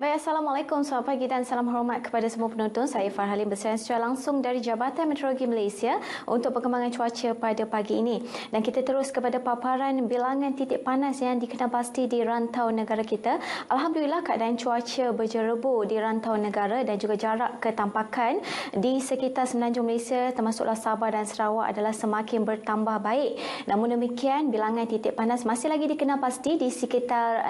Baik, Assalamualaikum, selamat pagi dan salam hormat kepada semua penonton. Saya Farhalin bersiaran secara langsung dari Jabatan Meteorologi Malaysia untuk perkembangan cuaca pada pagi ini. Dan kita terus kepada paparan bilangan titik panas yang dikenal pasti di rantau negara kita. Alhamdulillah, keadaan cuaca berjerebu di rantau negara dan juga jarak ketampakan di sekitar semenanjung Malaysia termasuklah Sabah dan Sarawak adalah semakin bertambah baik. Namun demikian, bilangan titik panas masih lagi dikenal pasti di sekitar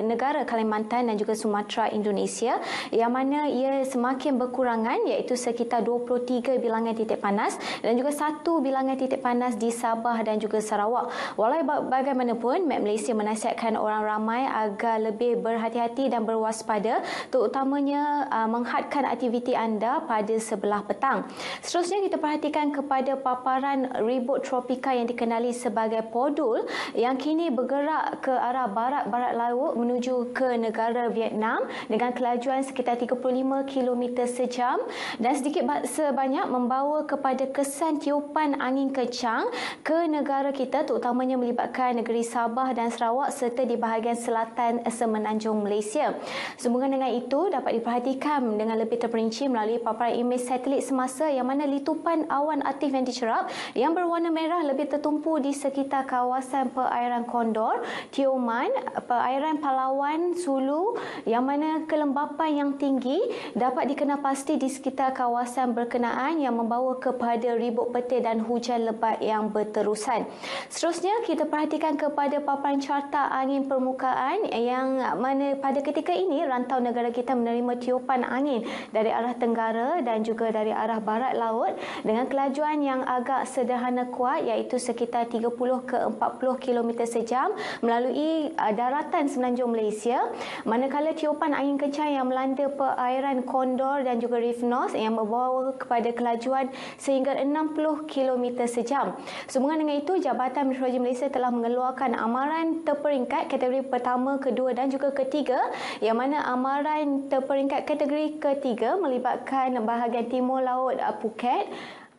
negara Kalimantan dan juga Sumatera Indonesia, yang mana ia semakin berkurangan, iaitu sekitar 23 bilangan titik panas dan juga 1 bilangan titik panas di Sabah dan juga Sarawak. Walau bagaimanapun, Met Malaysia menasihatkan orang ramai agar lebih berhati-hati dan berwaspada, terutamanya menghadkan aktiviti anda pada sebelah petang. Seterusnya kita perhatikan kepada paparan ribut tropika yang dikenali sebagai Podul yang kini bergerak ke arah barat-barat laut menuju ke negara Vietnam dengan kelajuan sekitar 35 km sejam dan sedikit sebanyak membawa kepada kesan tiupan angin kencang ke negara kita, terutamanya melibatkan negeri Sabah dan Sarawak serta di bahagian selatan semenanjung Malaysia. Sehubungan dengan itu, dapat diperhatikan dengan lebih terperinci melalui paparan imej satelit semasa yang mana litupan awan aktif yang dicerap yang berwarna merah lebih tertumpu di sekitar kawasan perairan Kondor, Tioman, perairan Palawan, Sulu, yang mana kelembapan yang tinggi dapat dikenal pasti di sekitar kawasan berkenaan yang membawa kepada ribut petir dan hujan lebat yang berterusan. Seterusnya kita perhatikan kepada paparan carta angin permukaan yang mana pada ketika ini rantau negara kita menerima tiupan angin dari arah tenggara dan juga dari arah barat laut dengan kelajuan yang agak sederhana kuat, iaitu sekitar 30 ke 40 km sejam melalui daratan semenanjung Malaysia, manakala tiupan angin kencang yang melanda perairan Kondor dan juga Reef North yang membawa kepada kelajuan sehingga 60 km sejam. Sehubungan dengan itu, Jabatan Meteorologi Malaysia telah mengeluarkan amaran terperingkat kategori pertama, kedua dan juga ketiga, yang mana amaran terperingkat kategori ketiga melibatkan bahagian timur laut Phuket,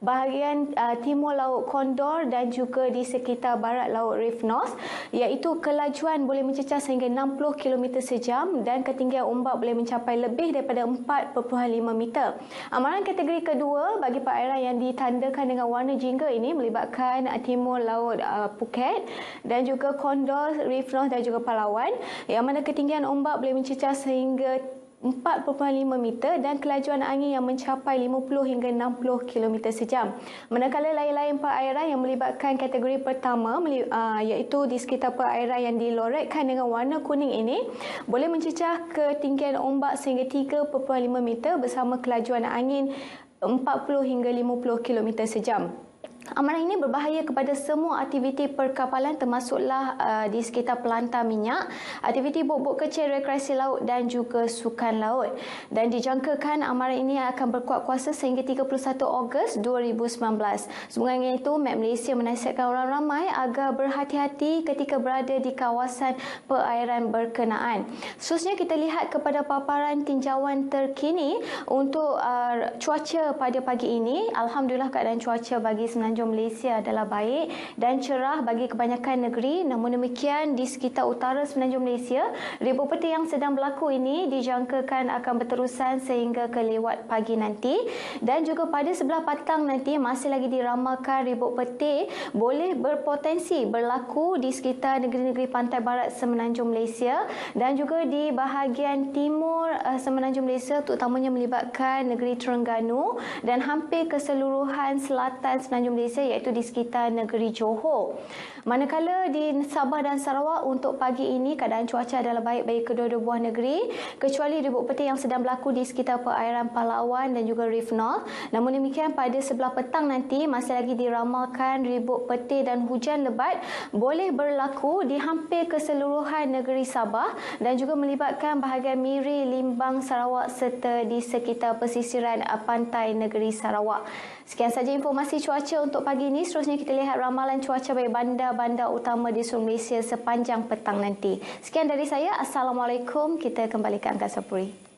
bahagian timur laut Kondor dan juga di sekitar barat laut Reef North, iaitu kelajuan boleh mencecah sehingga 60 km sejam dan ketinggian ombak boleh mencapai lebih daripada 4.5 meter. Amaran kategori kedua bagi perairan yang ditandakan dengan warna jingga ini melibatkan timur laut Phuket dan juga Kondor, Reef North dan juga Palawan, yang mana ketinggian ombak boleh mencecah sehingga 4.5 meter dan kelajuan angin yang mencapai 50 hingga 60 km sejam. Manakala lain-lain perairan yang melibatkan kategori pertama, iaitu di sekitar perairan yang dilorekkan dengan warna kuning ini, boleh mencecah ketinggian ombak sehingga 3.5 meter bersama kelajuan angin 40 hingga 50 km sejam. Amaran ini berbahaya kepada semua aktiviti perkapalan termasuklah di sekitar pelantar minyak, aktiviti bot-bot kecil rekreasi laut dan juga sukan laut. Dan dijangkakan amaran ini akan berkuat kuasa sehingga 31 Ogos 2019. Sehubungan dengan itu, Met Malaysia menasihatkan orang ramai agar berhati-hati ketika berada di kawasan perairan berkenaan. Seterusnya kita lihat kepada paparan tinjauan terkini untuk cuaca pada pagi ini. Alhamdulillah, keadaan cuaca bagi semenanjung Malaysia adalah baik dan cerah bagi kebanyakan negeri. Namun demikian, di sekitar utara semenanjung Malaysia, ribut petir yang sedang berlaku ini dijangkakan akan berterusan sehingga ke lewat pagi nanti, dan juga pada sebelah petang nanti masih lagi diramalkan ribut petir boleh berpotensi berlaku di sekitar negeri-negeri pantai barat semenanjung Malaysia dan juga di bahagian timur semenanjung Malaysia, terutamanya melibatkan negeri Terengganu dan hampir keseluruhan selatan semenanjung Malaysia, iaitu di sekitar negeri Johor. Manakala di Sabah dan Sarawak untuk pagi ini keadaan cuaca adalah baik bagi kedua-dua buah negeri, kecuali ribut petir yang sedang berlaku di sekitar perairan Palawan dan juga Reef North. Namun demikian, pada sebelah petang nanti masih lagi diramalkan ribut petir dan hujan lebat boleh berlaku di hampir keseluruhan negeri Sabah dan juga melibatkan bahagian Miri, Limbang, Sarawak serta di sekitar pesisiran pantai negeri Sarawak. Sekian saja informasi cuaca untuk pagi ini. Seterusnya kita lihat ramalan cuaca bagi bandar-bandar utama di seluruh Malaysia sepanjang petang nanti. Sekian dari saya. Assalamualaikum. Kita kembali ke Angkasa Puri.